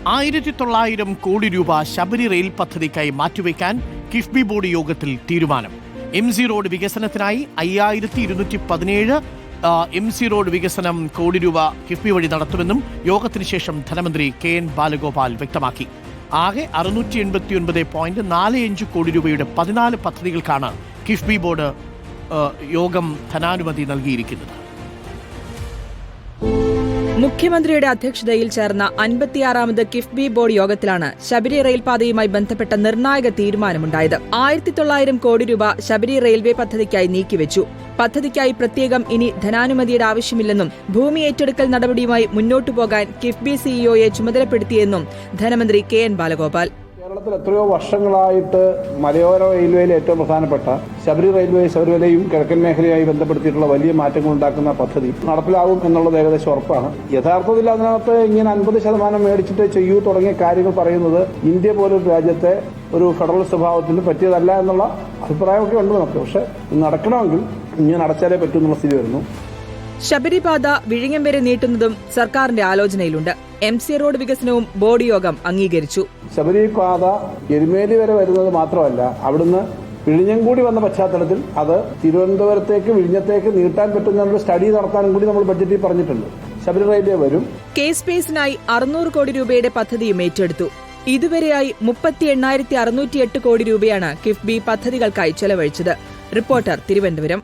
1900 കോടി രൂപ ശബരി റെയിൽ പദ്ധതിക്കായി മാറ്റിവെക്കാൻ കിഫ്ബി ബോർഡ് യോഗത്തിൽ തീരുമാനം. MC റോഡ് വികസനത്തിനായി 5217 MC റോഡ് വികസനം കോടി രൂപ കിഫ്ബി വഴി നടത്തുമെന്നും യോഗത്തിന് ശേഷം ധനമന്ത്രി KN ബാലഗോപാൽ വ്യക്തമാക്കി. ആകെ 689.45 കോടി രൂപയുടെ 14 പദ്ധതികൾക്കാണ് കിഫ്ബി ബോർഡ് യോഗം ധനാനുമതി നൽകിയിരിക്കുന്നത്. മുഖ്യമന്ത്രിയുടെ അധ്യക്ഷതയിൽ ചേർന്ന 56ാമത് കിഫ്ബി ബോർഡ് യോഗത്തിലാണ് ശബരി റെയിൽപാതയുമായി ബന്ധപ്പെട്ട നിർണായക തീരുമാനമുണ്ടായത്. 1900 കോടി രൂപ ശബരി റെയിൽവേ പദ്ധതിക്കായി നീക്കിവെച്ചു. പദ്ധതിക്കായി പ്രത്യേകം ഇനി ധനാനുമതിയുടെ ആവശ്യമില്ലെന്നും ഭൂമി ഏറ്റെടുക്കൽ നടപടിയുമായി മുന്നോട്ടു പോകാൻ കിഫ്ബി സിഇഒയെ ചുമതലപ്പെടുത്തിയെന്നും ധനമന്ത്രി KN ബാലഗോപാൽ. കേരളത്തിൽ എത്രയോ വർഷങ്ങളായിട്ട് മലയോര റെയിൽവേയിലെ ഏറ്റവും പ്രധാനപ്പെട്ട ശബരിമലയും കിഴക്കൻ മേഖലയുമായി ബന്ധപ്പെടുത്തിയിട്ടുള്ള വലിയ മാറ്റങ്ങൾ ഉണ്ടാക്കുന്ന പദ്ധതി നടപ്പിലാവും എന്നുള്ളത് ഏകദേശം ഉറപ്പാണ്. യഥാർത്ഥത്തിൽ അതിനകത്ത് ഇങ്ങനെ 50% മേടിച്ചിട്ട് ചെയ്യൂ തുടങ്ങിയ കാര്യങ്ങൾ പറയുന്നത് ഇന്ത്യ പോലൊരു രാജ്യത്തെ ഒരു ഫെഡറൽ സ്വഭാവത്തിന് പറ്റിയതല്ല എന്നുള്ള അഭിപ്രായമൊക്കെ ഉണ്ട് നമുക്ക്. പക്ഷെ നടക്കണമെങ്കിൽ ഇങ്ങനെ അടച്ചാലേ പറ്റൂ എന്നുള്ള സ്ഥിതി വരുന്നു. ശബരിപാത വിഴിഞ്ഞം വരെ നീട്ടുന്നതും സർക്കാരിന്റെ ആലോചനയിലുണ്ട്. MC റോഡ് വികസനവും ബോർഡ് യോഗം അംഗീകരിച്ചു. ശബരിപാത എരുമേലി വരെ വരുന്നത് മാത്രമല്ല, അവിടുന്ന് വിഴിഞ്ഞം കൂടി വന്ന പശ്ചാത്തലത്തിൽ അത് തിരുവനന്തപുരത്തേക്ക് വിഴിഞ്ഞത്തേക്ക് നീട്ടാൻ പറ്റുന്ന സ്റ്റഡി നടത്താനും കൂടി നമ്മൾ ബഡ്ജറ്റിൽ പറഞ്ഞിട്ടുണ്ട്. ശബരി റെയിൽവേ വരും. സ്പേസിനായി 600 കോടി രൂപയുടെ പദ്ധതിയും ഏറ്റെടുത്തു. ഇതുവരെയായി 38,608 കോടി രൂപയാണ് കിഫ്ബി പദ്ധതികൾക്കായി ചെലവഴിച്ചത്. റിപ്പോർട്ടർ, തിരുവനന്തപുരം.